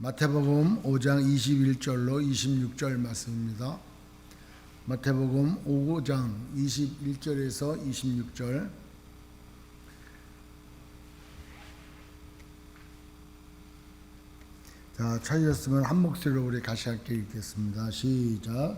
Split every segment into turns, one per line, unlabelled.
마태복음 5장 21절로 26절 말씀입니다. 마태복음 5장 21절에서 26절. 자, 찾으셨으면 한 목소리로 우리 같이 함께 읽겠습니다. 시작.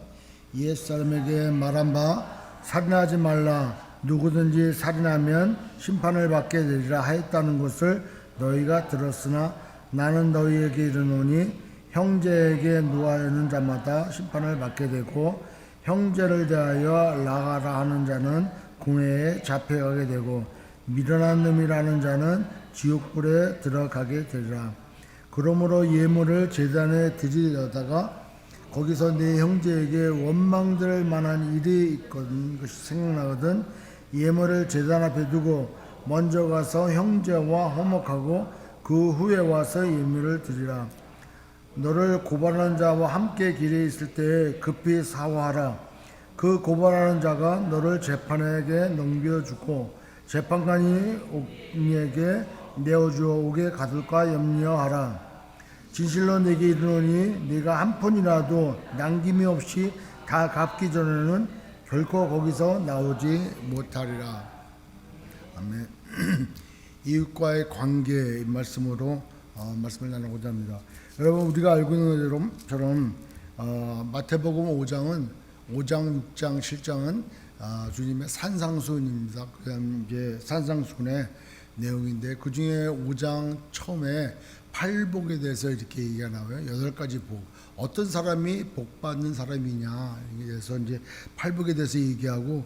옛 사람에게 말한 바 살인하지 말라. 누구든지 살인하면 심판을 받게 되리라 하였다는 것을 너희가 들었으나 나는 너희에게 이르노니 형제에게 노하여는 자마다 심판을 받게 되고 형제를 대하여 나가라 하는 자는 궁회에 잡혀가게 되고 미련한 놈이라는 자는 지옥불에 들어가게 되리라. 그러므로 예물을 제단에 드리려다가 거기서 내 형제에게 원망될 만한 일이 있거든 것이 생각나거든 예물을 제단 앞에 두고 먼저 가서 형제와 화목하고 그 후에 와서 예물을 드리라. 너를 고발하는 자와 함께 길에 있을 때에 급히 사화하라. 그 고발하는 자가 너를 재판에게 넘겨주고 재판관이 옥리에게 내어주어 옥에 가둘까 염려하라. 진실로 내게 이르노니 네가 한 푼이라도 남김이 없이 다 갚기 전에는 결코 거기서 나오지 못하리라. 아멘. 이웃과의 관계 말씀으로 말씀을 나누고자 합니다. 여러분, 우리가 알고 있는 것처럼 마태복음 5장, 6장, 7장은 주님의 산상수훈입니다. 그다음 이제 산상수훈의 내용인데 그 중에 5장 처음에 팔복에 대해서 이렇게 얘기가 나와요. 8가지 복. 어떤 사람이 복 받는 사람이냐. 그래서 이제 팔복에 대해서 얘기하고,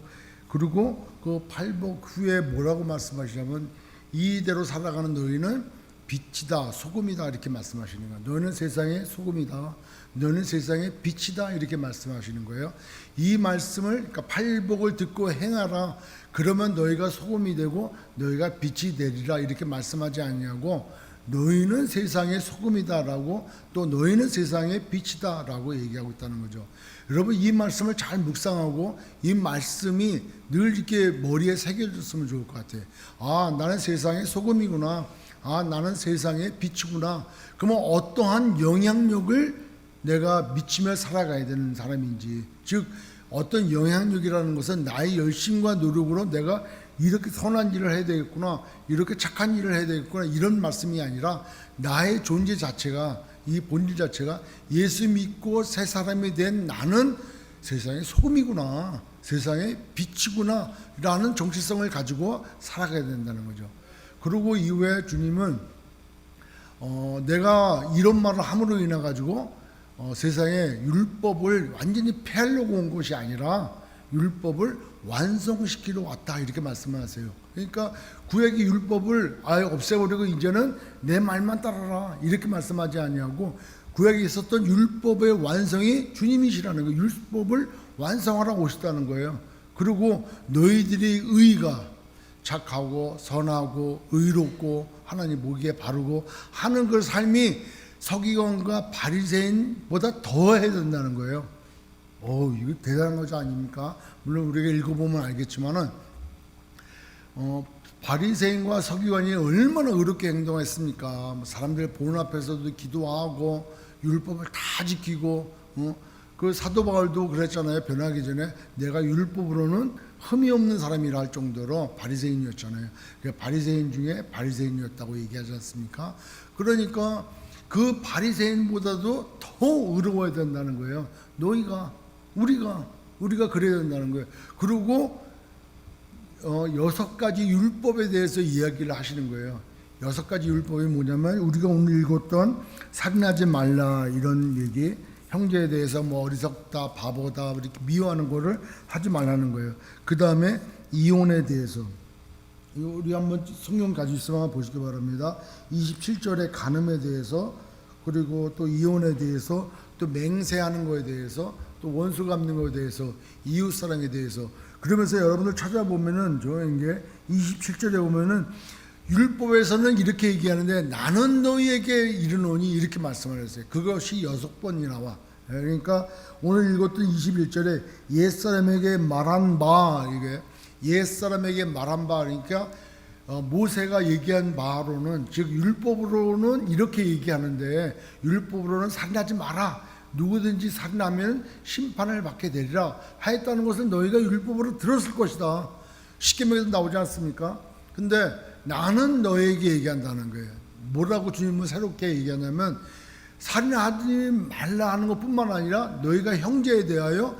그리고 그 팔복 후에 뭐라고 말씀하시냐면 이대로 살아가는 너희는 빛이다, 소금이다 이렇게 말씀하시는 거예요. 너희는 세상의 소금이다, 너희는 세상의 빛이다 이렇게 말씀하시는 거예요. 이 말씀을, 그러니까 팔복을 듣고 행하라. 그러면 너희가 소금이 되고 너희가 빛이 되리라 이렇게 말씀하지 않냐고, 너희는 세상의 소금이다라고 또 너희는 세상의 빛이다라고 얘기하고 있다는 거죠. 여러분, 이 말씀을 잘 묵상하고 이 말씀이 늘 이렇게 머리에 새겨졌으면 좋을 것 같아요. 아, 나는 세상의 소금이구나. 아, 나는 세상의 빛이구나. 그러면 어떠한 영향력을 내가 미치며 살아가야 되는 사람인지, 즉 어떤 영향력이라는 것은 나의 열심과 노력으로 내가 이렇게 선한 일을 해야 되겠구나, 이렇게 착한 일을 해야 되겠구나, 이런 말씀이 아니라 나의 존재 자체가, 이 본질 자체가 예수 믿고 새 사람이 된 나는 세상의 소금이구나, 세상의 빛이구나 라는 정체성을 가지고 살아가야 된다는 거죠. 그리고 이후에 주님은 내가 이런 말을 함으로 인해 가지고 세상에 율법을 완전히 폐하려고 온 것이 아니라 율법을 완성시키러 왔다 이렇게 말씀하세요. 그러니까 구약의 율법을 아예 없애버리고 이제는 내 말만 따라라 이렇게 말씀하지 아니하고, 구약에 있었던 율법의 완성이 주님이시라는 거예요. 율법을 완성하러 오셨다는 거예요. 그리고 너희들이 의가 착하고 선하고 의롭고 하나님 보기에 바르고 하는 그 삶이 서기관과 바리새인보다 더 해야 된다는 거예요. 이거 대단한 거지 아닙니까? 물론 우리가 읽어보면 알겠지만은 바리새인과 서기관이 얼마나 의롭게 행동했습니까? 사람들 보는 앞에서도 기도하고 율법을 다 지키고, 그 사도 바울도 그랬잖아요. 변하기 전에 내가 율법으로는 흠이 없는 사람이라 할 정도로 바리새인이었잖아요. 바리새인 중에 바리새인이었다고 얘기하지 않습니까? 그러니까 그 바리새인보다도 더 의로워야 된다는 거예요. 너희가, 우리가 그래야 된다는 거예요. 그리고 6가지 율법에 대해서 이야기를 하시는 거예요. 6가지 율법이 뭐냐면 우리가 오늘 읽었던 살인하지 말라 이런 얘기, 형제에 대해서 뭐 어리석다, 바보다 이렇게 미워하는 거를 하지 말라는 거예요. 그 다음에 이혼에 대해서, 우리 한번 성경 가지고 있으면 한번 보시기 바랍니다. 27절에 간음에 대해서, 그리고 또 이혼에 대해서, 또 맹세하는 거에 대해서, 또 원수 갚는 거에 대해서, 이웃 사랑에 대해서. 그러면서 여러분들 찾아보면은 이게 27절에 보면은 율법에서는 이렇게 얘기하는데 나는 너희에게 이르노니 이렇게 말씀을 했어요. 그것이 6번이 나와. 그러니까 오늘 읽었던 21절에 옛사람에게 말한 바, 이게 옛사람에게 말한 바, 그러니까 모세가 얘기한 바로는, 즉 율법으로는 이렇게 얘기하는데, 율법으로는 살인하지 마라, 누구든지 살인하면 심판을 받게 되리라 하였다는 것을 너희가 율법으로 들었을 것이다. 십계명에도 나오지 않습니까? 근데 나는 너에게 얘기한다는 거예요. 뭐라고 주님은 새롭게 얘기하냐면, 살인하지 말라 하는 것뿐만 아니라 너희가 형제에 대하여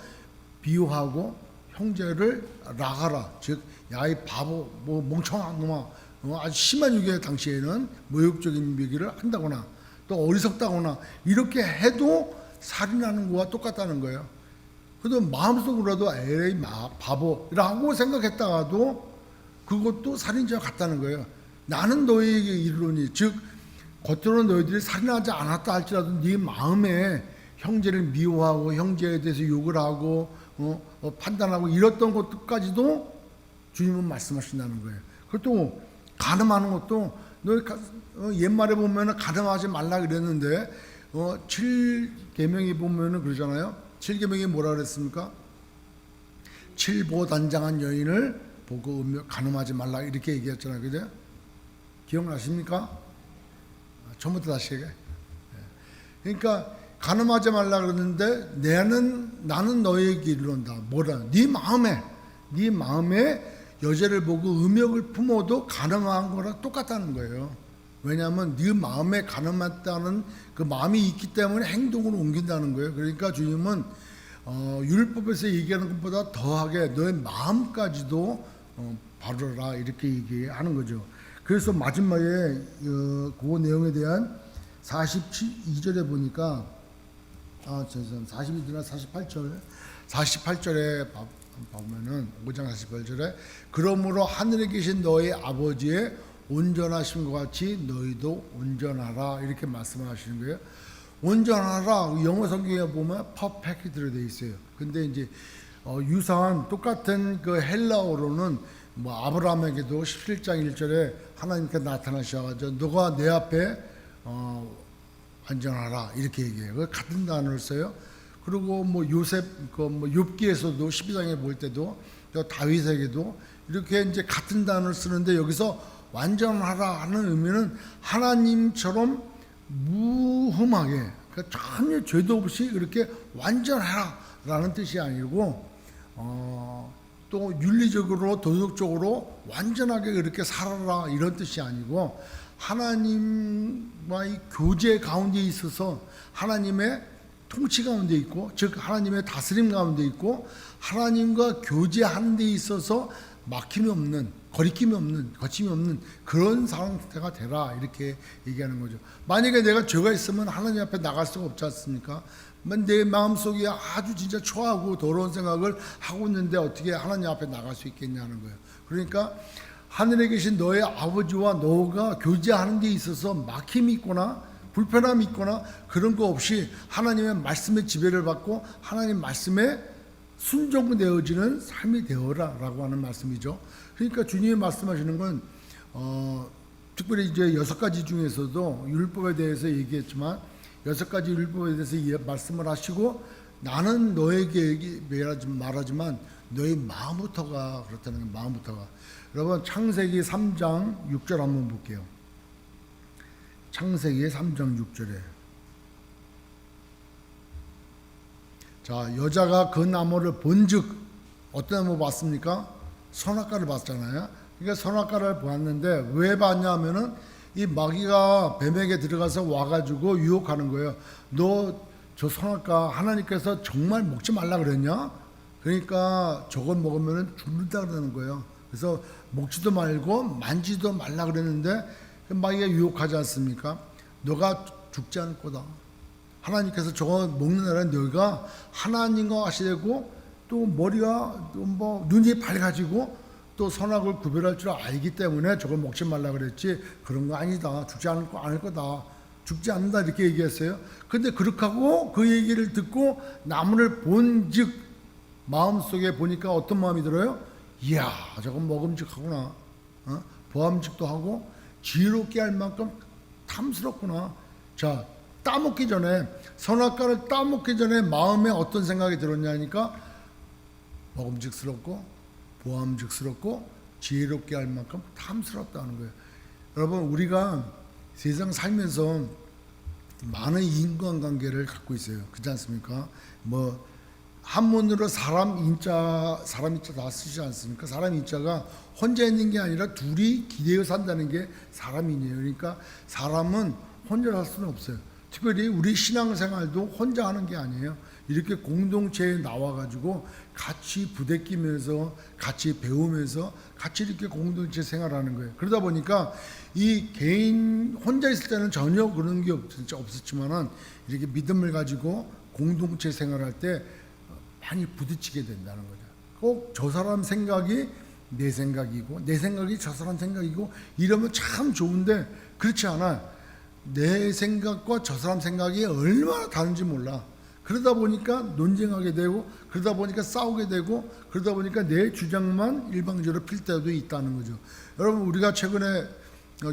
비유하고 형제를 나가라, 즉 야 이 바보, 뭐 멍청한 놈아, 아주 심한 유괴 당시에는 모욕적인 얘기를 한다거나 또 어리석다거나 이렇게 해도 살인하는 거와 똑같다는 거예요. 그래도 마음속으로도 에이 바보라고 생각했다가도 그것도 살인자와 같다는 거예요. 나는 너희에게 이르노니, 즉 겉으로는 너희들이 살인하지 않았다 할지라도 네 마음에 형제를 미워하고 형제에 대해서 욕을 하고 판단하고 이랬던 것까지도 주님은 말씀하신다는 거예요. 그것도 간음하는 것도 너희 옛말에 보면은 간음하지 말라 그랬는데 7계명에 보면은 그러잖아요. 7계명이 뭐라 그랬습니까? 칠보단장한 여인을 보고 간음하지 말라 이렇게 얘기했잖아요. 그죠? 기억나십니까? 처음부터 다시 얘기해. 그러니까 간음하지 말라 그러는데 나는 너에게 이르노다. 뭐라? 네 마음에 여자를 보고 음욕을 품어도 간음한 거랑 똑같다는 거예요. 왜냐하면 네 마음에 간음했다는 그 마음이 있기 때문에 행동으로 옮긴다는 거예요. 그러니까 주님은 율법에서 얘기하는 것보다 더하게 너의 마음까지도 바르라 이렇게 얘기하는 거죠. 그래서 마지막에 그 내용에 대한 42절에 보니까 42절이나 48절에 보면은 5장 48절에 그러므로 하늘에 계신 너희 아버지의 온전하심과 같이 너희도 온전하라 이렇게 말씀하시는 거예요. 온전하라 영어 성경에 보면 퍼펙트 들어져 있어요. 근데 이제 유사한 똑같은 그 헬라어로는 뭐 아브라함에게도 17장 1절에 하나님께 나타나셔가지고 너가 내 앞에 안전하라 이렇게 얘기해요. 같은 단어를 써요. 그리고 뭐 요셉 뭐 욥기에서도 12장에 볼 때도 또 다윗에게도 이렇게 이제 같은 단어를 쓰는데 여기서 완전하라 하는 의미는 하나님처럼 무흠하게 그러니까 전혀 죄도 없이 그렇게 완전하라라는 뜻이 아니고 또 윤리적으로 도덕적으로 완전하게 그렇게 살아라 이런 뜻이 아니고 하나님과의 교제 가운데 있어서 하나님의 통치 가운데 있고 즉 하나님의 다스림 가운데 있고 하나님과 교제하는 데 있어서 막힘이 없는 거리낌이 없는 거침이 없는 그런 상태가 되라 이렇게 얘기하는 거죠. 만약에 내가 죄가 있으면 하나님 앞에 나갈 수가 없지 않습니까? 내 마음속에 아주 진짜 초하고 더러운 생각을 하고 있는데 어떻게 하나님 앞에 나갈 수 있겠냐는 거예요. 그러니까 하늘에 계신 너의 아버지와 너가 교제하는 데 있어서 막힘이 있거나 불편함이 있거나 그런 거 없이 하나님의 말씀의 지배를 받고 하나님 말씀에 순종되어지는 삶이 되어라 라고 하는 말씀이죠. 그러니까 주님이 말씀하시는 건 특별히 이제 6가지 중에서도 율법에 대해서 얘기했지만 6가지 율법에 대해서 말씀을 하시고 나는 너에게 말하지만 너의 마음부터가 그렇다는 게 마음부터가. 여러분 창세기 3장 6절 한번 볼게요. 창세기 3장 6절에 자 여자가 그 나무를 본즉 어떤 나무 봤습니까? 선악과를 봤잖아요. 그러니까 선악과를 보았는데 왜 봤냐면은 이 마귀가 뱀에게 들어가서 와가지고 유혹하는 거예요. 너 저 선악과 하나님께서 정말 먹지 말라 그랬냐? 그러니까 저걸 먹으면 죽는다 그러는 거예요. 그래서 먹지도 말고 만지도 말라 그랬는데 마귀가 유혹하지 않습니까? 너가 죽지 않을 거다. 하나님께서 저거 먹는 날은 너희가 하나님과 같이 되고 또 머리가 뭐 눈이 밝아지고 또 선악을 구별할 줄 알기 때문에 저걸 먹지 말라 그랬지 그런 거 아니다. 죽지 않을 거다. 죽지 않는다 이렇게 얘기했어요. 근데 그렇게 하고 그 얘기를 듣고 나무를 본즉 마음속에 보니까 어떤 마음이 들어요? 이야 저건 먹음직하구나. 보암직도 하고 지혜롭게 할 만큼 탐스럽구나. 자 따먹기 전에 선악과를 따먹기 전에 마음에 어떤 생각이 들었냐니까 먹음직스럽고 보암직스럽고 지혜롭게 할 만큼 탐스럽다는 거예요. 여러분, 우리가 세상 살면서 많은 인간관계를 갖고 있어요. 그렇지 않습니까? 뭐 한문으로 사람 인자 다 쓰지 않습니까? 사람 인자가 혼자 있는 게 아니라 둘이 기대어 산다는 게 사람이네요. 그러니까 사람은 혼자 살 수는 없어요. 특별히 우리 신앙생활도 혼자 하는 게 아니에요. 이렇게 공동체에 나와가지고 같이 부대끼면서 같이 배우면서 같이 이렇게 공동체 생활하는 거예요. 그러다 보니까 이 개인 혼자 있을 때는 전혀 그런 게 없었지만은 이렇게 믿음을 가지고 공동체 생활할 때 많이 부딪히게 된다는 거죠. 꼭 저 사람 생각이 내 생각이고 내 생각이 저 사람 생각이고 이러면 참 좋은데 그렇지 않아. 내 생각과 저 사람 생각이 얼마나 다른지 몰라. 그러다 보니까 논쟁하게 되고 그러다 보니까 싸우게 되고 그러다 보니까 내 주장만 일방적으로 필 때도 있다는 거죠. 여러분, 우리가 최근에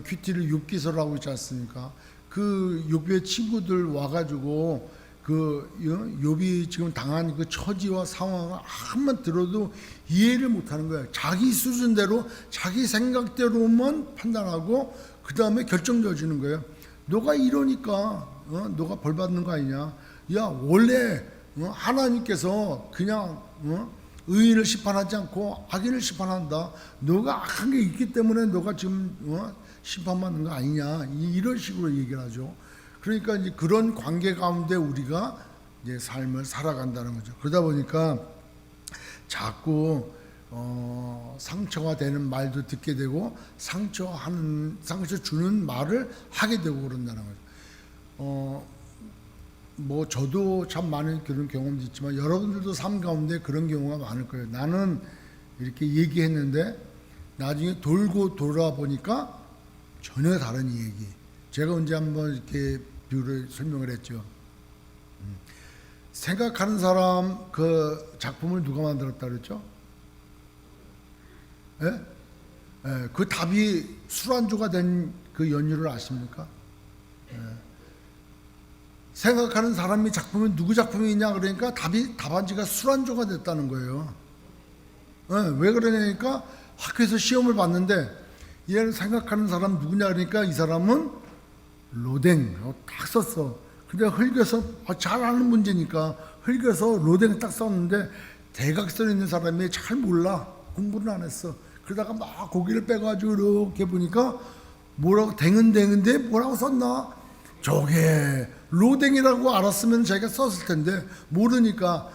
큐티를 욥기서를 하고 있지 않습니까? 그 욥의 친구들 와가지고 그 욥이 지금 당한 그 처지와 상황을 한번 들어도 이해를 못하는 거예요. 자기 수준대로 자기 생각대로만 판단하고 그 다음에 결정져지는 거예요. 너가 이러니까 너가 벌 받는 거 아니냐? 야, 원래 하나님께서 그냥 의인을 심판하지 않고 악인을 심판한다. 너가 악한 게 있기 때문에 너가 지금 심판받는 거 아니냐? 이런 식으로 얘기를 하죠. 그러니까 이제 그런 관계 가운데 우리가 이제 삶을 살아간다는 거죠. 그러다 보니까 자꾸 상처가 되는 말도 듣게 되고 상처 주는 말을 하게 되고 그런다는 거죠. 뭐 저도 참 많은 그런 경험도 있지만 여러분들도 삶 가운데 그런 경우가 많을 거예요. 나는 이렇게 얘기했는데 나중에 돌고 돌아보니까 전혀 다른 얘기. 제가 언제 한번 이렇게 비유를 설명을 했죠. 생각하는 사람 그 작품을 누가 만들었다 그랬죠? 예? 예, 그 답이 술안주가 된 그 연유를 아십니까? 예. 생각하는 사람이 작품이 누구 작품이냐 그러니까 답안지가 술안주가 됐다는 거예요. 예, 왜 그러냐니까 학교에서 시험을 봤는데 얘는 생각하는 사람 누구냐 그러니까 이 사람은 로댕 딱 썼어. 근데 흙에서 잘 아는 문제니까 흙에서 로댕 딱 썼는데 대각선에 있는 사람이 잘 몰라. 공부를 안 했어. 그러다가 막 고개를 빼가지고 이렇게 보니까 뭐라고 댕은댕인데 뭐라고 썼나? 저게 로댕이라고 알았으면 자기가 썼을 텐데 모르니까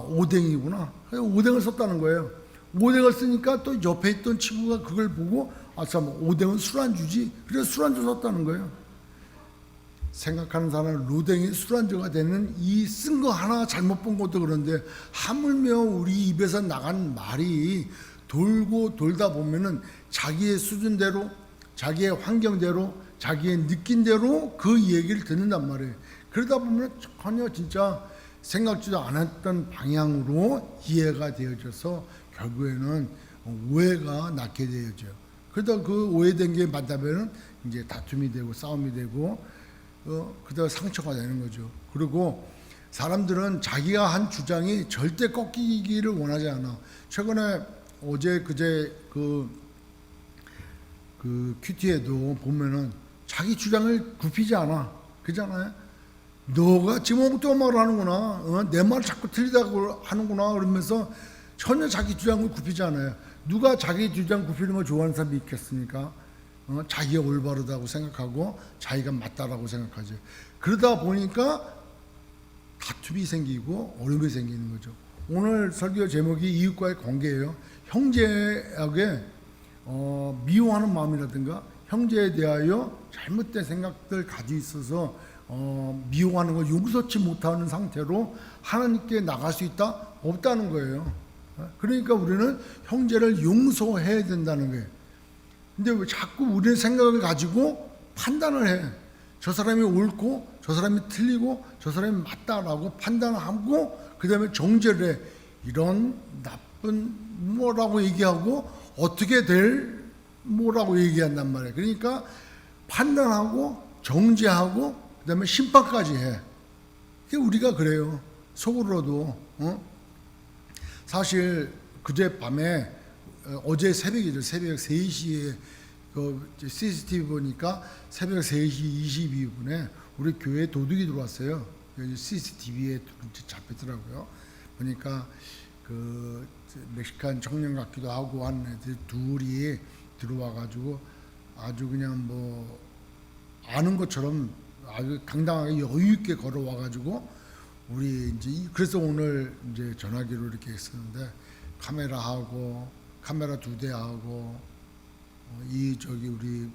오댕이구나. 오댕을 썼다는 거예요. 오댕을 쓰니까 또 옆에 있던 친구가 그걸 보고 참 오댕은 술안주지. 그래서 술안주 썼다는 거예요. 생각하는 사람은 로댕이 술안주가 되는 이 쓴 거 하나 잘못 본 것도 그런데 하물며 우리 입에서 나간 말이 돌고 돌다 보면은 자기의 수준대로 자기의 환경대로 자기의 느낀 대로 그 얘기를 듣는단 말이에요. 그러다 보면 전혀 진짜 생각지도 않았던 방향으로 이해가 되어져서 결국에는 오해가 낳게 되어져요. 그러다 그 오해된 게 맞다면은 이제 다툼이 되고 싸움이 되고 그다가 상처가 되는 거죠. 그리고 사람들은 자기가 한 주장이 절대 꺾이기를 원하지 않아. 최근에 어제 그제 그 큐티에도 보면은 자기 주장을 굽히지 않아. 그잖아요. 너가 지금 또 말을 하는구나. 내 말 자꾸 틀리다고 하는구나. 그러면서 전혀 자기 주장을 굽히지 않아요. 누가 자기 주장 굽히는 걸 좋아하는 사람이 있겠습니까? 자기가 올바르다고 생각하고 자기가 맞다라고 생각하죠. 그러다 보니까 다툼이 생기고 어려움이 생기는 거죠. 오늘 설교 제목이 이웃과의 관계예요. 형제에게 미워하는 마음이라든가 형제에 대하여 잘못된 생각들 가지고 있어서 미워하는 걸 용서치 못하는 상태로 하나님께 나갈 수 있다? 없다는 거예요. 그러니까 우리는 형제를 용서해야 된다는 거예요. 근데 왜 자꾸 우리의 생각을 가지고 판단을 해. 저 사람이 옳고 저 사람이 틀리고 저 사람이 맞다라고 판단하고 그 다음에 정죄를 해. 이런 나쁜 뭐라고 얘기하고 어떻게 될 뭐라고 얘기한단 말이에요. 그러니까 판단하고 정죄하고 그 다음에 심판까지 해. 우리가 그래요. 속으로도. 사실 그제 밤에 어제 새벽이죠. 새벽 3시에 그 CCTV 보니까 새벽 3시 22분에 우리 교회에 도둑이 들어왔어요. CCTV에 잡히더라고요. 보니까 그 멕시칸 청년 같기도 하고 한 애들 둘이 들어와가지고 아주 그냥 뭐 아는 것처럼 아주 당당하게 여유 있게 걸어와가지고 우리 이제 그래서 오늘 이제 전화기로 이렇게 했었는데 카메라 2대하고 우리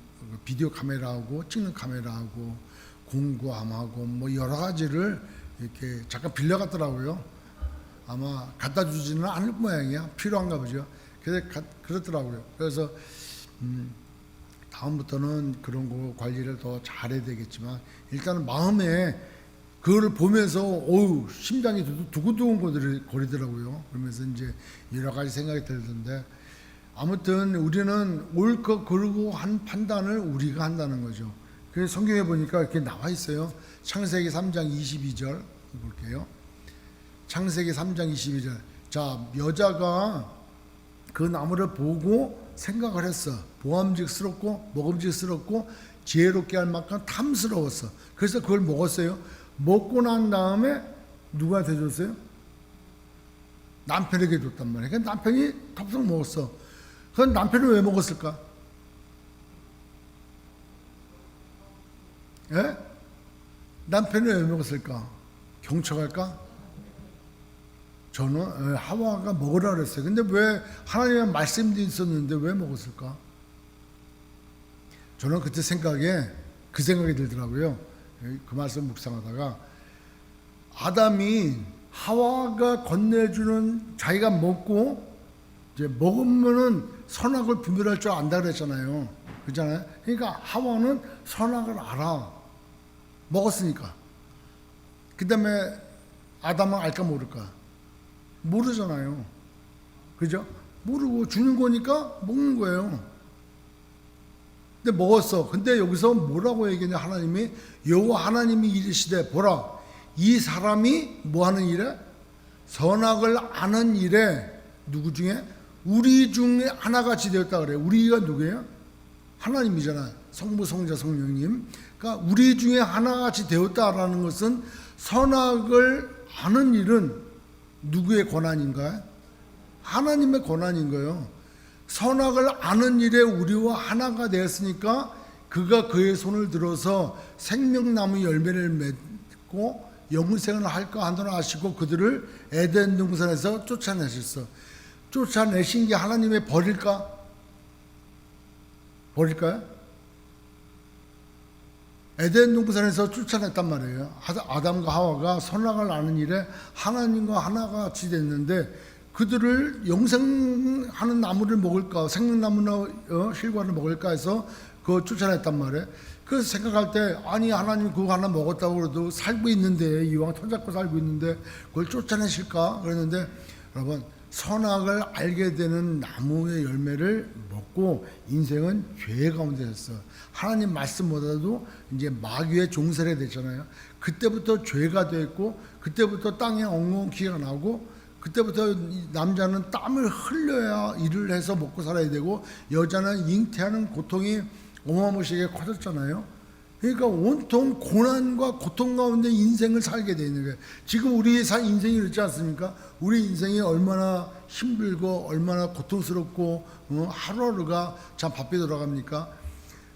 비디오 카메라하고 찍는 카메라하고 공구함하고 뭐 여러 가지를 이렇게 잠깐 빌려갔더라고요. 아마 갖다 주지는 않을 모양이야. 필요한가 보죠. 그래서 그렇더라고요. 그래서 다음부터는 그런 거 관리를 더 잘해야 되겠지만 일단은 마음에 그거를 보면서 어우 심장이 두근두근 거리더라고요. 그러면서 이제 여러 가지 생각이 들던데 아무튼 우리는 옳고 그르고 한 판단을 우리가 한다는 거죠. 그래서 성경에 보니까 이렇게 나와 있어요. 창세기 3장 22절 볼게요. 창세기 3장 22절. 자, 여자가 그 나무를 보고 생각을 했어. 보암직스럽고 먹음직스럽고 지혜롭게 할 만큼 탐스러웠어. 그래서 그걸 먹었어요. 먹고 난 다음에 누구한테 줬어요? 남편에게 줬단 말이에요. 그러니까 남편이 턱턱 먹었어. 그럼 남편은 왜 먹었을까? 예? 남편은 왜 먹었을까? 경청할까? 저는 하와가 먹으라 그랬어요. 근데 왜 하나님의 말씀도 있었는데 왜 먹었을까? 저는 그때 그 생각이 들더라고요. 그 말씀 묵상하다가 아담이 하와가 건네주는 자기가 먹고 이제 먹으면은 선악을 분별할 줄 안다 그랬잖아요. 그렇잖아요. 그러니까 하와는 선악을 알아. 먹었으니까. 그 다음에 아담은 알까 모를까? 모르잖아요. 그죠? 모르고 주는 거니까 먹는 거예요. 근데 먹었어. 근데 여기서 뭐라고 얘기했냐? 하나님이 여호와 하나님이 이르시되 보라 이 사람이 뭐 하는 일에? 선악을 아는 일에 누구 중에? 우리 중에 하나같이 되었다 그래요. 우리가 누구예요? 하나님이잖아. 성부 성자 성령님. 그러니까 우리 중에 하나같이 되었다라는 것은 선악을 아는 일은 누구의 권한인가요? 하나님의 권한인 거예요. 선악을 아는 일에 우리와 하나가 되었으니까 그가 그의 손을 들어서 생명나무 열매를 맺고 영생을 할까 하노라 하시고 그들을 에덴 동산에서 쫓아내셨어. 쫓아내신 게 하나님의 벌일까? 벌일까요? 에덴 동산에서 쫓아냈단 말이에요. 아담과 하와가 선악을 아는 일에 하나님과 하나가 같이 됐는데 그들을 영생하는 나무를 먹을까, 생명나무나 실과를 먹을까 해서 그거 쫓아냈단 말이에요. 그래서 생각할 때 아니 하나님 그거 하나 먹었다고 그래도 살고 있는데 이왕 손잡고 살고 있는데 그걸 쫓아내실까 그랬는데 여러분 선악을 알게 되는 나무의 열매를 먹고 인생은 죄 가운데 있어. 하나님 말씀보다도 이제 마귀의 종살이 됐잖아요. 그때부터 죄가 됐고 그때부터 땅에 엉겅퀴가 나고 그때부터 남자는 땀을 흘려야 일을 해서 먹고 살아야 되고 여자는 잉태하는 고통이 어마무시하게 커졌잖아요. 그러니까 온통 고난과 고통 가운데 인생을 살게 되어 있는 거예요. 지금 우리 인생이 그렇지 않습니까? 우리 인생이 얼마나 힘들고 얼마나 고통스럽고 하루하루가 참 바삐 돌아갑니까?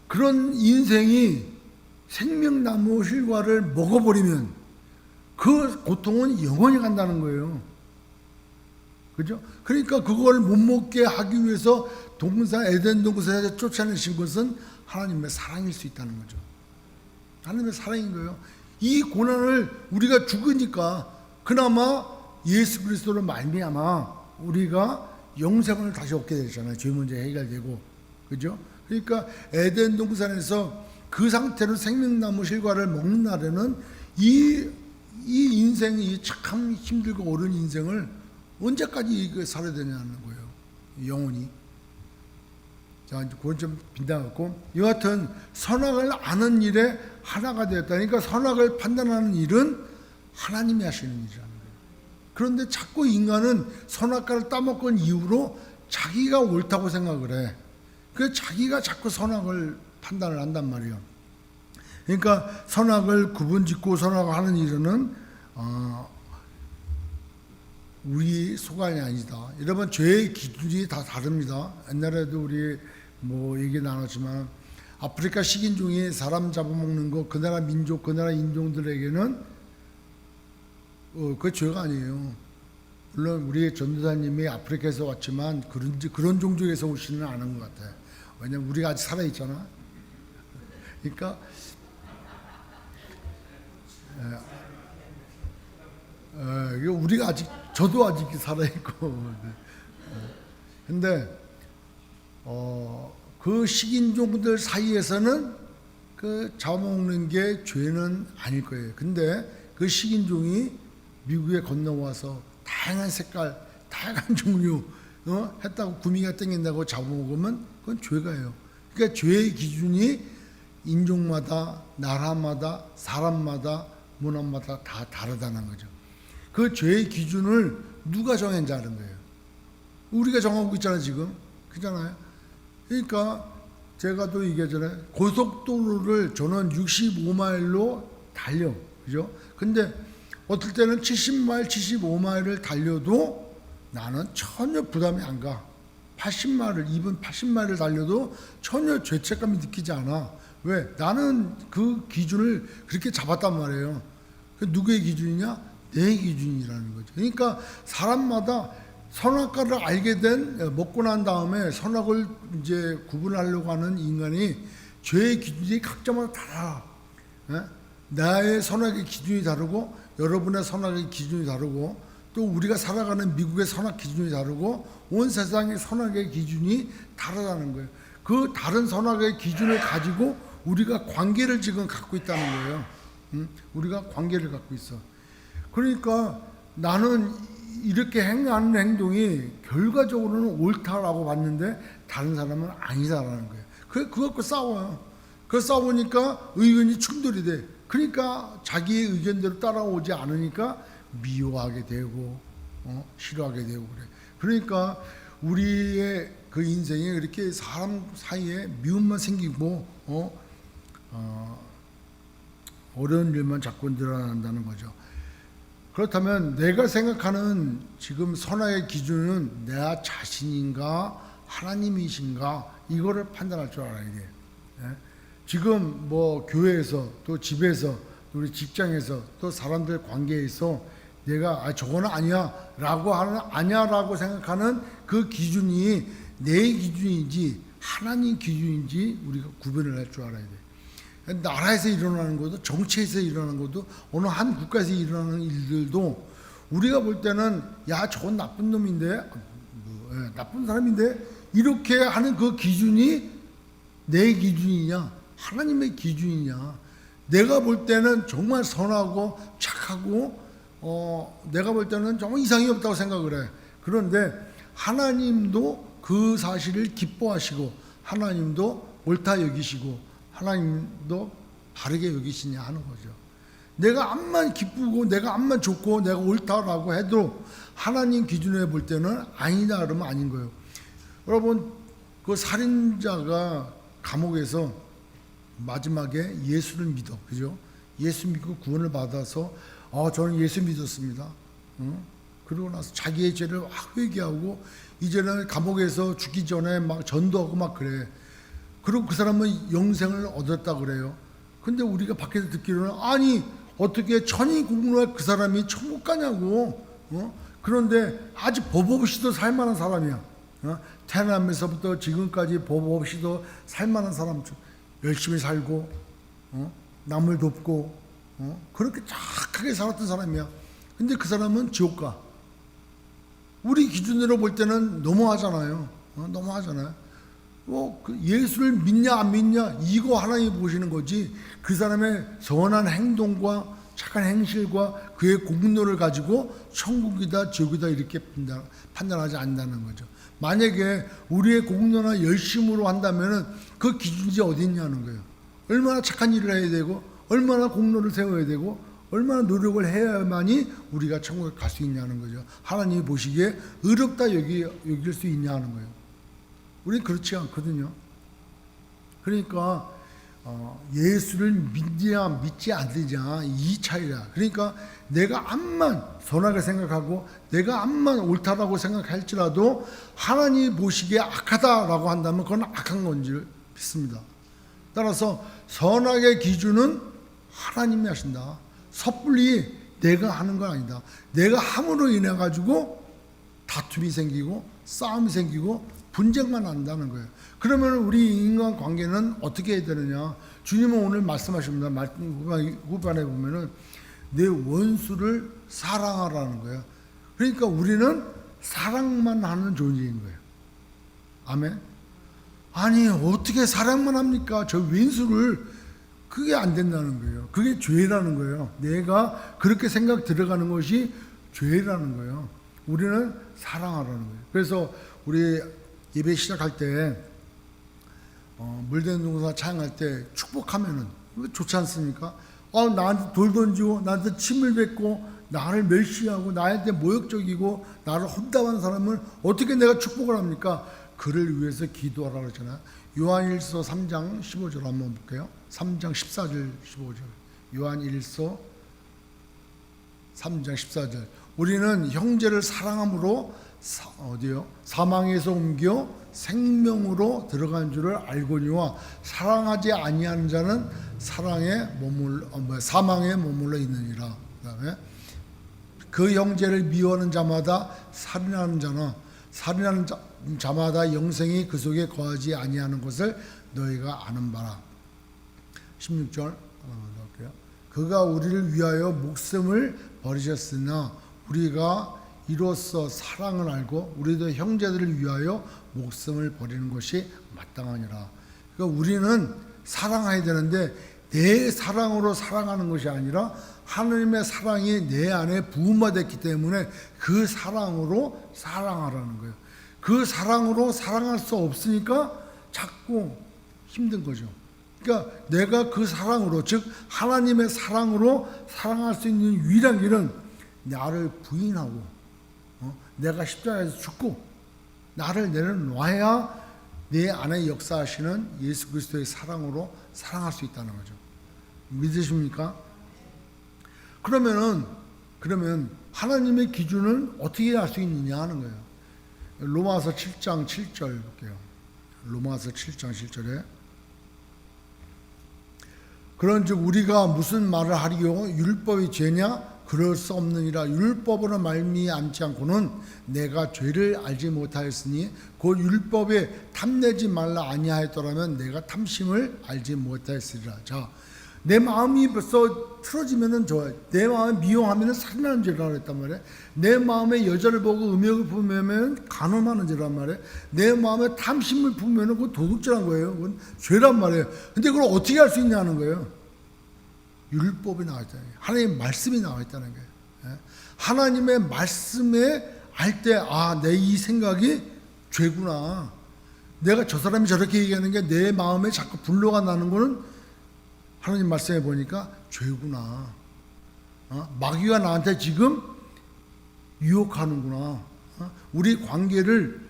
그런 인생이 생명나무 실과를 먹어버리면 그 고통은 영원히 간다는 거예요. 그죠? 그러니까 그걸 못 먹게 하기 위해서 에덴 동산에서 쫓아내신 것은 하나님의 사랑일 수 있다는 거죠. 하나님의 사랑인 거예요. 이 고난을 우리가 죽으니까 그나마 예수 그리스도로 말미암아 우리가 영생을 다시 얻게 되잖아요. 죄 문제 해결되고, 그죠? 그러니까 에덴 동산에서 그 상태로 생명나무 실과를 먹는 날에는 이 인생이 참 힘들고 어려운 인생을 언제까지 살아야 되냐는 거예요. 영원히. 자, 이제 그건 좀 빗나갔고, 여하튼 선악을 아는 일에 하나가 되었다. 그러니까 선악을 판단하는 일은 하나님이 하시는 일이라는 거예요. 그런데 자꾸 인간은 선악과를 따먹은 이후로 자기가 옳다고 생각을 해. 그 자기가 자꾸 선악을 판단을 한단 말이에요. 그러니까 선악을 구분짓고 선악을 하는 일은 우리 소관이 아니다. 여러분, 죄의 기준이 다 다릅니다. 옛날에도 우리 뭐 얘기 나눴지만 아프리카 식인종이 사람 잡아먹는 거 그 나라 민족, 그 나라 인종들에게는 그 죄가 아니에요. 물론 우리 전도사님이 아프리카에서 왔지만 그런 종족에서 오시는 않은 것 같아요. 왜냐면 우리가 아직 살아있잖아. 그러니까 우리가 아직, 저도 아직 살아있고. 근데 그 식인종들 사이에서는 그 잡아먹는 게 죄는 아닐 거예요. 근데 그 식인종이 미국에 건너와서 다양한 색깔, 다양한 종류 했다고, 구미가 땡긴다고 잡아먹으면 그건 죄가예요. 그러니까 죄의 기준이 인종마다, 나라마다, 사람마다, 문화마다 다 다르다는 거죠. 그 죄의 기준을 누가 정했는지 아는 거예요. 우리가 정하고 있잖아요, 지금. 그잖아요. 그러니까 제가 또 얘기했잖아요. 고속도로를 저는 65마일로 달려. 그죠? 근데 어떨 때는 70마일, 75마일을 달려도 나는 전혀 부담이 안 가. 80마일을, 이번 80마일을 달려도 전혀 죄책감이 느끼지 않아. 왜? 나는 그 기준을 그렇게 잡았단 말이에요. 누구의 기준이냐? 내 기준이라는 거죠. 그러니까 사람마다 선악과를 알게 먹고 난 다음에 선악을 이제 구분하려고 하는 인간이 죄의 기준이 각자마다 달라. 나의 선악의 기준이 다르고 여러분의 선악의 기준이 다르고 또 우리가 살아가는 미국의 선악 기준이 다르고 온 세상의 선악의 기준이 다르다는 거예요. 그 다른 선악의 기준을 가지고 우리가 관계를 지금 갖고 있다는 거예요. 우리가 관계를 갖고 있어. 그러니까 나는 이렇게 행하는 행동이 결과적으로는 옳다라고 봤는데 다른 사람은 아니다라는 거예요. 그거 갖고 싸워요. 그 싸우니까 의견이 충돌이 돼. 그러니까 자기의 의견대로 따라오지 않으니까 미워하게 되고 싫어하게 되고 그래. 그러니까 우리의 그 인생에 이렇게 사람 사이에 미움만 생기고 어려운 일만 자꾸 늘어난다는 거죠. 그렇다면 내가 생각하는 지금 선악의 기준은 내 자신인가 하나님이신가 이거를 판단할 줄 알아야 돼. 지금 뭐 교회에서 또 집에서 우리 직장에서 또 사람들 관계에서 내가 저거는 아니야 라고 하는 아니야라고 생각하는 그 기준이 내 기준인지 하나님 기준인지 우리가 구별을 할 줄 알아야 돼. 나라에서 일어나는 것도 정치에서 일어나는 것도 어느 한 국가에서 일어나는 일들도 우리가 볼 때는 야 저건 나쁜 놈인데 나쁜 사람인데 이렇게 하는 그 기준이 내 기준이냐 하나님의 기준이냐. 내가 볼 때는 정말 선하고 착하고 내가 볼 때는 정말 이상이 없다고 생각을 해. 그런데 하나님도 그 사실을 기뻐하시고 하나님도 옳다 여기시고 하나님도 바르게 여기시냐 하는 거죠. 내가 암만 기쁘고 내가 암만 좋고 내가 옳다라고 해도 하나님 기준에 볼 때는 아니다 그러면 아닌 거예요. 여러분 그 살인자가 감옥에서 마지막에 예수를 믿어. 그죠? 예수 믿고 구원을 받아서 저는 예수 믿었습니다. 그러고 나서 자기의 죄를 회개하고 이제는 감옥에서 죽기 전에 막 전도하고 막 그래. 그리고 그 사람은 영생을 얻었다 그래요. 근데 우리가 밖에서 듣기로는 아니 어떻게 천이 공로에 그 사람이 천국 가냐고. 그런데 아직 법 없이도 살만한 사람이야. 태어나면서부터 지금까지 법 없이도 살만한 사람, 열심히 살고 남을 돕고 그렇게 착하게 살았던 사람이야. 근데 그 사람은 지옥 가. 우리 기준으로 볼 때는 너무하잖아요. 너무하잖아요. 그 예수를 믿냐 안 믿냐 이거 하나님이 보시는 거지 그 사람의 선한 행동과 착한 행실과 그의 공로를 가지고 천국이다 지옥이다 이렇게 판단하지 않는다는 거죠. 만약에 우리의 공로나 열심으로 한다면 그 기준이 어디 있냐는 거예요. 얼마나 착한 일을 해야 되고 얼마나 공로를 세워야 되고 얼마나 노력을 해야만이 우리가 천국에 갈 수 있냐는 거죠. 하나님이 보시기에 의롭다 여길 수 있냐는 거예요. 우리는 그렇지 않거든요. 그러니까 예수를 믿냐 믿지 않느냐 이 차이라. 그러니까 내가 암만 선하게 생각하고 내가 암만 옳다라고 생각할지라도 하나님이 보시기에 악하다라고 한다면 그건 악한 건지 믿습니다. 따라서 선악의 기준은 하나님이 하신다. 섣불리 내가 하는 건 아니다. 내가 함으로 인해 가지고 다툼이 생기고 싸움이 생기고 분쟁만 난다는 거예요. 그러면 우리 인간 관계는 어떻게 해야 되느냐? 주님은 오늘 말씀하십니다. 후반에 보면은 내 원수를 사랑하라는 거예요. 그러니까 우리는 사랑만 하는 존재인 거예요. 아멘. 아니 어떻게 사랑만 합니까? 저 왼수를. 그게 안 된다는 거예요. 그게 죄라는 거예요. 내가 그렇게 생각 들어가는 것이 죄라는 거예요. 우리는 사랑하라는 거예요. 그래서 우리 예배 시작할 때 물된 동사 찬양할 때 축복하면은 좋지 않습니까? 나한테 돌 던지고 나한테 침을 뱉고 나를 멸시하고 나한테 모욕적이고 나를 험담하는 사람을 어떻게 내가 축복을 합니까? 그를 위해서 기도하라고 그러잖아요. 요한일서 3장 15절 한번 볼게요. 3장 14절 15절. 요한일서 3장 14절. 우리는 형제를 사랑함으로 사망에서 옮겨 생명으로 들어간 줄을 알거니와 사랑하지 아니하는 자는 사망에 머물러 있느니라. 그다음에 그 형제를 미워하는 자마다 살인하는 자나 살인하는 자마다 영생이 그 속에 거하지 아니하는 것을 너희가 아는 바라. 16절 넣을게요. 그가 우리를 위하여 목숨을 버리셨으나 우리가 이로써 사랑을 알고 우리도 형제들을 위하여 목숨을 버리는 것이 마땅하니라. 그러니까 우리는 사랑해야 되는데 내 사랑으로 사랑하는 것이 아니라 하나님의 사랑이 내 안에 부음화됐기 때문에 그 사랑으로 사랑하라는 거예요. 그 사랑으로 사랑할 수 없으니까 자꾸 힘든 거죠. 그러니까 내가 그 사랑으로, 즉 하나님의 사랑으로 사랑할 수 있는 유일한 길은 나를 부인하고 내가 십자가에서 죽고 나를 내려놔야 내 안에 역사하시는 예수 그리스도의 사랑으로 사랑할 수 있다는 거죠. 믿으십니까? 그러면 하나님의 기준은 어떻게 알 수 있느냐 하는 거예요. 로마서 7장 7절 볼게요. 로마서 7장 7절에 그런즉 우리가 무슨 말을 하리요? 율법이 죄냐? 그럴 수 없느니라. 율법으로 말미암지 않고는 내가 죄를 알지 못하였으니 곧 율법에 탐내지 말라 아니하였더라면 내가 탐심을 알지 못하였으리라. 자, 내 마음이 벌써 틀어지면은 좋아요. 내 마음에 미용하면은 살인하는 죄라고 했단 말이에요. 내 마음에 여자를 보고 음욕을 품으면 간음하는 죄란 말이에요. 내 마음에 탐심을 품으면은 그건 도둑질한 거예요. 그건 죄란 말이에요. 근데 그걸 어떻게 할 수 있냐는 거예요. 율법이 나와 있다는 거예요. 하나님의 말씀이 나와 있다는 거예요. 하나님의 말씀에 알 때, 내 이 생각이 죄구나. 내가 저 사람이 저렇게 얘기하는 게 내 마음에 자꾸 분노가 나는 거는 하나님 말씀에 보니까 죄구나. 마귀가 나한테 지금 유혹하는구나. 우리 관계를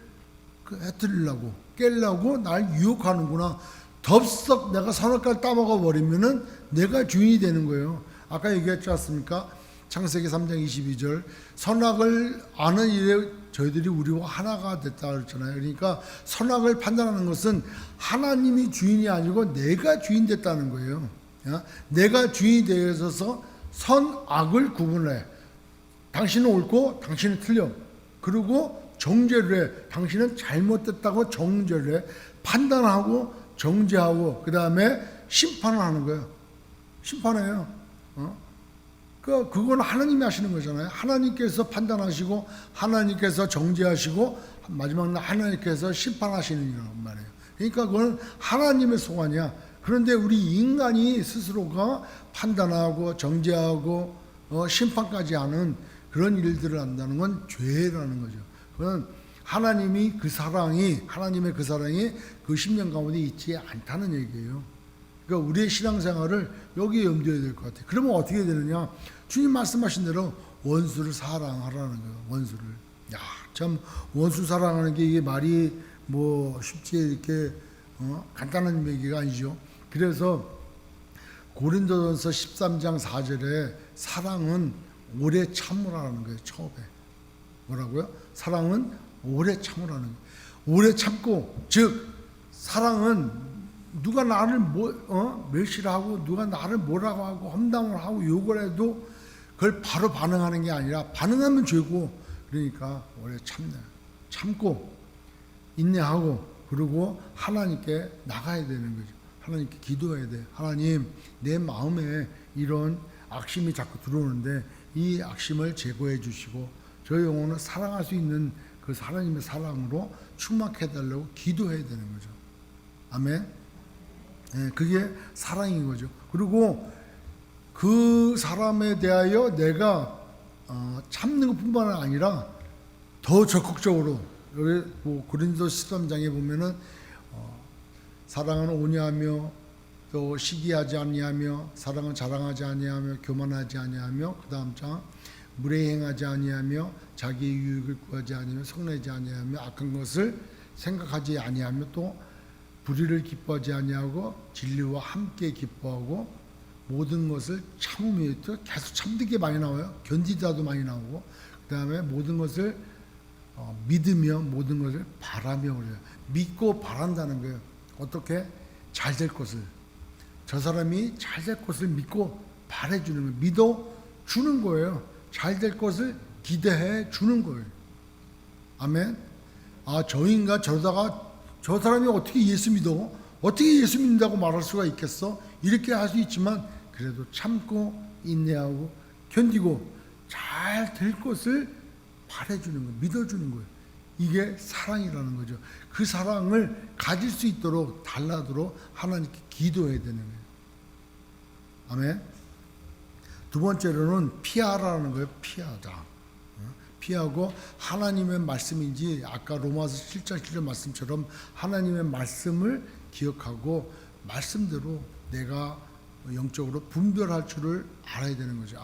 해뜨리려고, 깨려고 날 유혹하는구나. 덥석 내가 선악과를 따먹어 버리면은 내가 주인이 되는 거예요. 아까 얘기했지 않습니까? 창세기 3장 22절 선악을 아는 일에 저희들이 우리와 하나가 됐다 그랬잖아요. 그러니까 선악을 판단하는 것은 하나님이 주인이 아니고 내가 주인 됐다는 거예요. 내가 주인이 되어서 선악을 구분해. 당신은 옳고 당신은 틀려. 그리고 정죄를 해. 당신은 잘못됐다고 정죄를 해. 판단하고 정죄하고 그 다음에 심판을 하는 거예요. 심판해요. 그건 하나님이 하시는 거잖아요. 하나님께서 판단하시고 하나님께서 정죄하시고 마지막에 하나님께서 심판하시는 이란 말이에요. 그러니까 그건 하나님의 소관이야. 그런데 우리 인간이 스스로가 판단하고 정죄하고 심판까지 하는 그런 일들을 한다는 건 죄라는 거죠. 그건 하나님의 그 사랑이 그 심령 가운데 있지 않다는 얘기예요. 그러니까 우리의 신앙생활을 여기에 염두해야 될 것 같아요. 그러면 어떻게 되느냐? 주님 말씀하신 대로 원수를 사랑하라는 거예요. 원수를. 야, 참 원수 사랑하는 게 이게 말이 뭐 쉽지 이렇게 간단한 얘기가 아니죠. 그래서 고린도전서 13장 4절에 사랑은 오래 참으라는 거예요. 처음에 뭐라고요? 사랑은 오래 참으라는 거예요. 오래 참고, 즉 사랑은 누가 나를 멸시를 하고 누가 나를 뭐라고 하고 험담을 하고 욕을 해도 그걸 바로 반응하는 게 아니라 반응하면 죄고, 그러니까 오래 참고 인내하고, 그리고 하나님께 나가야 되는 거죠. 하나님께 기도해야 돼. 하나님, 내 마음에 이런 악심이 자꾸 들어오는데 이 악심을 제거해 주시고 저 영혼을 사랑할 수 있는 그 하나님의 사랑으로 충만케 해달라고 기도해야 되는 거죠. 아멘. 네, 그게 사랑인 거죠. 그리고 그 사람에 대하여 내가 참는 것뿐만 아니라 더 적극적으로, 여기 뭐 고린도 13장에 보면은 사랑은 온유하며 또 시기하지 아니하며 사랑은 자랑하지 아니하며 교만하지 아니하며, 그 다음 장 무례행하지 아니하며 자기의 유익을 구하지 아니하며 성내지 아니하며 악한 것을 생각하지 아니하며 또 불의를 기뻐하지 아니하고 진리와 함께 기뻐하고 모든 것을 참으며, 또 계속 참는 게 많이 나와요. 견디다도 많이 나오고, 그 다음에 모든 것을 믿으며 모든 것을 바라며 그래요. 믿고 바란다는 거예요. 어떻게? 잘 될 것을, 저 사람이 잘 될 것을 믿고 바라주는 거예요. 믿어 주는 거예요. 잘 될 것을 기대해 주는 거예요. 아멘. 저 인간 저러다가 저 사람이 어떻게 예수 믿어? 어떻게 예수 믿는다고 말할 수가 있겠어? 이렇게 할 수 있지만 그래도 참고 인내하고 견디고 잘 될 것을 바라주는 거예요. 믿어주는 거예요. 이게 사랑이라는 거죠. 그 사랑을 가질 수 있도록 달라도록 하나님께 기도해야 되는 거예요. 아멘. 두 번째로는 피하라는 거예요. 피하자. 피하고 하나님의 말씀인지 아까 로마서 7장 7절 말씀처럼 하나님의 말씀을 기억하고 말씀대로 내가 영적으로 분별할 줄을 알아야 되는 거죠.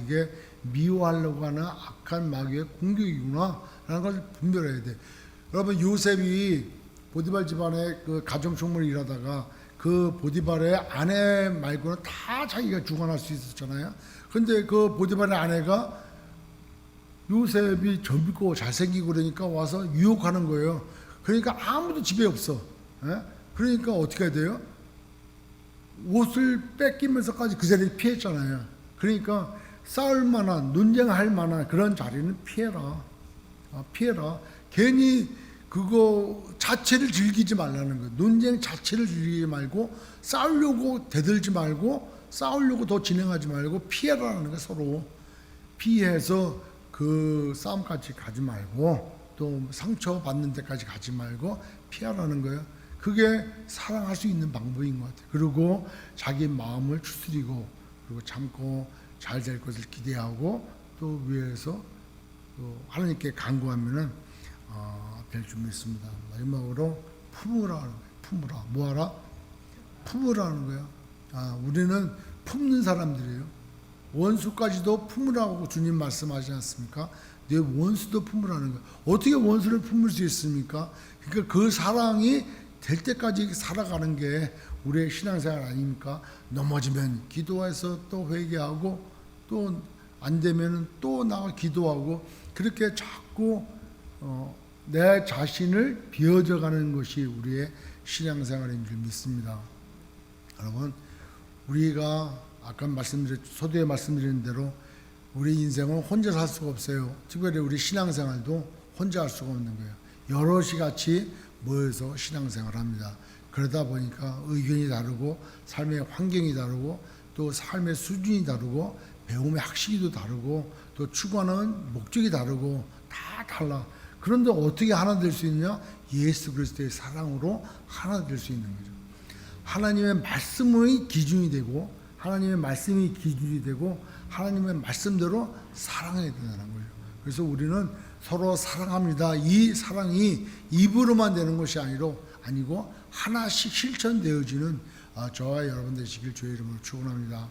이게 미워하려고 하는 악한 마귀의 공격이구나 라는 걸 분별해야 돼. 여러분, 요셉이 보디발 집안에 그 가정 총무를 일하다가 그 보디발의 아내 말고는 다 자기가 주관할 수 있었잖아요. 근데 그 보디발의 아내가 요셉이 젊고 잘생기고 그러니까 와서 유혹하는 거예요. 그러니까 아무도 집에 없어. 그러니까 어떻게 해야 돼요? 옷을 뺏기면서까지 그 자리에 피했잖아요. 그러니까 싸울 만한, 논쟁할 만한 그런 자리는 피해라. 피해라. 괜히 그거 자체를 즐기지 말라는 거예요. 논쟁 자체를 즐기지 말고, 싸우려고 대들지 말고, 싸우려고 더 진행하지 말고 피해라는 거예요. 서로 피해서 그 싸움까지 가지 말고, 또 상처받는 데까지 가지 말고 피하라는 거예요. 그게 사랑할 수 있는 방법인 것 같아요. 그리고 자기 마음을 추스리고, 그리고 참고 잘 될 것을 기대하고, 또 위에서 또 하나님께 간구하면은 될 줄 믿습니다. 마지막으로 품으라는 거예요. 품으라. 뭐하라? 품으라는 거예요. 우리는 품는 사람들이에요. 원수까지도 품으라고 주님 말씀하지 않습니까? 내 원수도 품으라는 거예요. 어떻게 원수를 품을 수 있습니까? 그러니까 그 사랑이 될 때까지 살아가는 게 우리의 신앙생활 아닙니까? 넘어지면 기도해서 또 회개하고, 또 안 되면 또 나가 기도하고, 그렇게 자꾸 내 자신을 비워져가는 것이 우리의 신앙생활인 줄 믿습니다. 여러분, 우리가 아까 서두에 말씀드린 대로 우리 인생은 혼자 살 수가 없어요. 특별히 우리 신앙생활도 혼자 할 수가 없는 거예요. 여럿이 같이 모여서 신앙생활을 합니다. 그러다 보니까 의견이 다르고 삶의 환경이 다르고 또 삶의 수준이 다르고 배움의 학식이도 다르고 또 추구하는 목적이 다르고 다 달라. 그런데 어떻게 하나 될 수 있느냐? 예수 그리스도의 사랑으로 하나 될 수 있는 거죠. 하나님의 말씀의 기준이 되고, 하나님의 말씀이 기준이 되고, 하나님의 말씀대로 사랑해야 된다는 거예요. 그래서 우리는 서로 사랑합니다. 이 사랑이 입으로만 되는 것이 아니고 하나씩 실천되어지는 저와 여러분 되시길 주의 이름으로 축원합니다.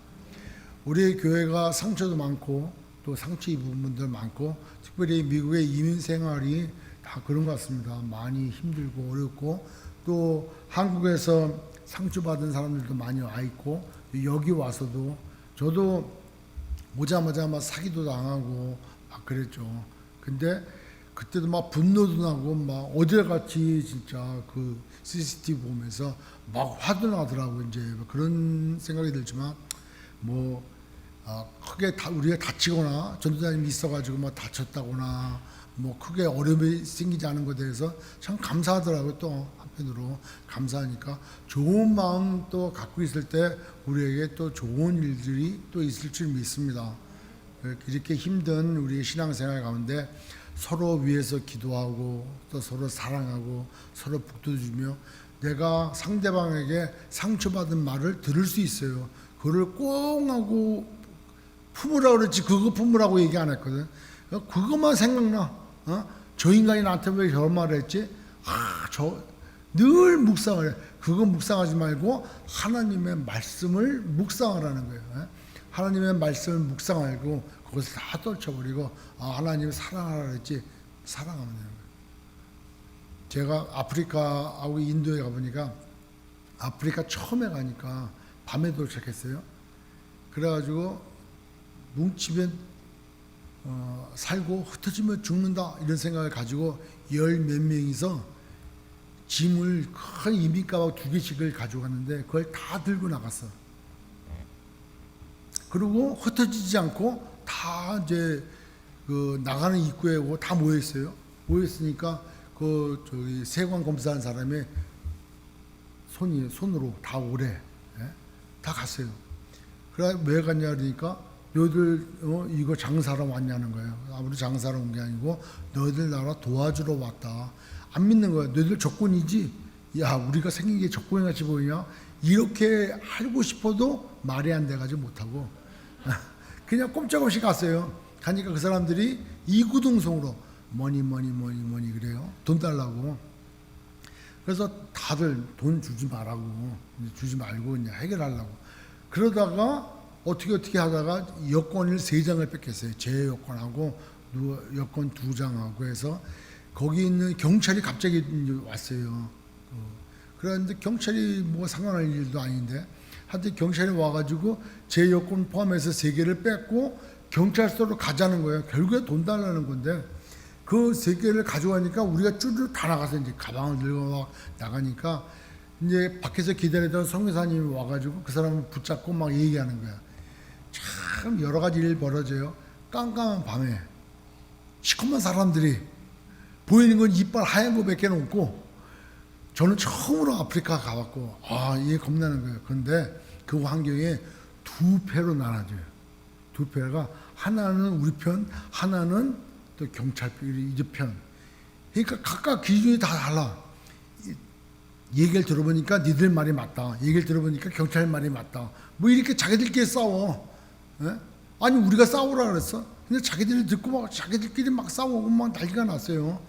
우리 교회가 상처도 많고 또 상처 입은 분들 많고 특별히 미국의 이민 생활이 다 그런 것 같습니다. 많이 힘들고 어렵고 또 한국에서 상처받은 사람들도 많이 와 있고 여기 와서도 저도 오자마자 막 사기도 당하고 막 그랬죠. 근데 그때도 막 분노도 나고 막 어제같이 진짜 그 CCTV 보면서 막 화도 나더라고. 이제 그런 생각이 들지만 뭐 크게 우리가 다치거나 전도사님이 있어가지고 뭐 다쳤다거나 뭐 크게 어려움이 생기지 않은 것에 대해서 참 감사하더라고요. 또 한편으로 감사하니까 좋은 마음 또 갖고 있을 때 우리에게 또 좋은 일들이 또 있을 줄 믿습니다. 이렇게 힘든 우리의 신앙생활 가운데 서로 위해서 기도하고 또 서로 사랑하고 서로 북돋주며 내가 상대방에게 상처받은 말을 들을 수 있어요. 그거를 꼭 하고 품으라고 그랬지 그거 품으라고 얘기 안 했거든. 그것만 생각나. 저 인간이 나한테 왜 저런 말을 했지? 늘 묵상을 해. 그거 묵상하지 말고 하나님의 말씀을 묵상하라는 거예요. 하나님의 말씀을 묵상하고 그것을 다 떨쳐버리고 하나님을 사랑하라 그랬지 사랑하면 되는 거예요. 제가 아프리카하고 인도에 가보니까 아프리카 처음에 가니까 밤에 도착했어요. 그래가지고 뭉치면 살고 흩어지면 죽는다 이런 생각을 가지고 열 몇 명이서 짐을 큰 이민가방 2개씩을 가져갔는데 그걸 다 들고 나갔어. 그리고 흩어지지 않고 다 이제 그 나가는 입구에 다 모였어요. 모였으니까 그 저기 세관 검사한 사람이 손으로 다 오래, 다 갔어요. 그래 왜 갔냐 그러니까 너희들 이거 장사로 왔냐는 거예요. 아무리 장사로 온 게 아니고 너희들 나라 도와주러 왔다. 안 믿는 거야. 너희들 적군이지. 야 우리가 생긴 게 적군같이 보이냐? 이렇게 하고 싶어도 말이 안 돼가지고 못하고 그냥 꼼짝없이 갔어요. 가니까 그 사람들이 이구동성으로 뭐니 그래요. 돈 달라고. 그래서 다들 돈 주지 말라고 주지 말고 그냥 해결하려고. 그러다가 어떻게 하다가 여권을 3장을 뺏겼어요. 제 여권하고 여권 2장하고 해서 거기 있는 경찰이 갑자기 왔어요. 그런데 경찰이 뭐 상관할 일도 아닌데 하여튼 경찰이 와가지고 제 여권 포함해서 3개를 뺏고 경찰서로 가자는 거예요. 결국에 돈 달라는 건데 그 3개를 가져가니까 우리가 쭈르 다 나가서 이제 가방을 들고 막 나가니까 이제 밖에서 기다리던 선교사님이 와가지고 그 사람을 붙잡고 막 얘기하는 거야. 참 여러 가지 일 벌어져요. 깜깜한 밤에 시커먼 사람들이 보이는 건 이빨 하얀 거밖에 없고 저는 처음으로 아프리카 가봤고 이게 겁나는 거예요. 그런데 그 환경에 2패로 나눠져요. 2패가 하나는 우리 편, 하나는 또 경찰 이제 편. 그러니까 각각 기준이 다 달라. 얘기를 들어보니까 니들 말이 맞다. 얘기를 들어보니까 경찰 말이 맞다. 뭐 이렇게 자기들끼리 싸워. 아니 우리가 싸우라 그랬어. 근데 자기들이 듣고 막 자기들끼리 막 싸우고 막 난리가 났어요.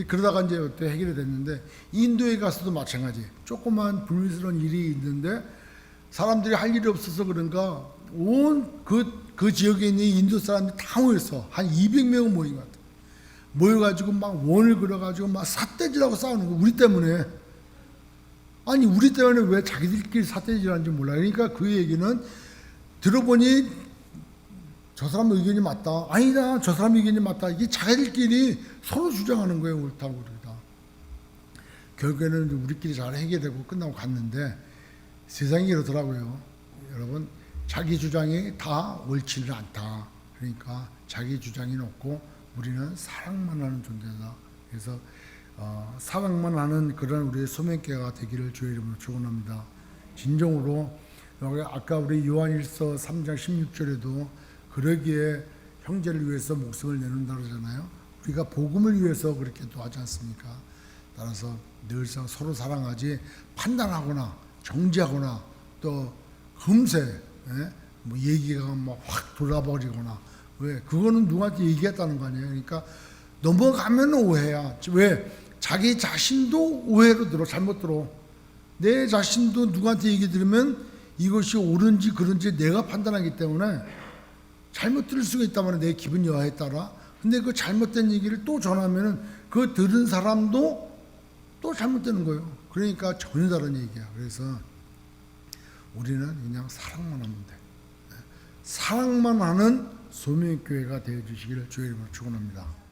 그러다가 이제 어때 해결이 됐는데 인도에 가서도 마찬가지. 조그만 불미스러운 일이 있는데 사람들이 할 일이 없어서 그런가 온 그 지역에 있는 인도 사람들이 다 모였어. 한 200명은 모인 것 같아. 모여가지고 막 원을 그려가지고 막 삿대질하고 싸우는 거 우리 때문에. 아니 우리 때문에 왜 자기들끼리 삿대질하는지 몰라. 그러니까 그 얘기는 들어보니 저 사람 의견이 맞다. 아니다. 저 사람 의견이 맞다. 이게 자기들끼리 서로 주장하는 거예요. 옳다고 그러다. 결국에는 우리끼리 잘 해결되고 끝나고 갔는데 세상이 이러더라고요. 여러분 자기 주장이 다 옳지는 않다. 그러니까 자기 주장이 높고 우리는 사랑만 하는 존재다. 그래서 사랑만 하는 그런 우리의 소명계가 되기를 주의 이름으로 축원합니다. 진정으로 아까 우리 요한일서 3장 16절에도 그러기에 형제를 위해서 목숨을 내놓는다 그러잖아요. 우리가 복음을 위해서 그렇게 도하지 않습니까? 따라서 늘상 서로 사랑하지 판단하거나 정지하거나 또 금세 뭐 얘기가 막 확 돌아버리거나 왜 그거는 누구한테 얘기했다는 거 아니에요. 그러니까 넘어가면 오해야. 왜 자기 자신도 오해로 들어 잘못 들어. 내 자신도 누구한테 얘기 들으면 이것이 옳은지 그른지 내가 판단하기 때문에 잘못 들을 수가 있단 말이야. 내 기분 여하에 따라. 근데 그 잘못된 얘기를 또 전하면은 그 들은 사람도 또 잘못되는 거예요. 그러니까 전혀 다른 얘기야. 그래서 우리는 그냥 사랑만 하면 돼. 사랑만 하는 소명교회가 되어 주시기를 주의 이름으로 축원합니다.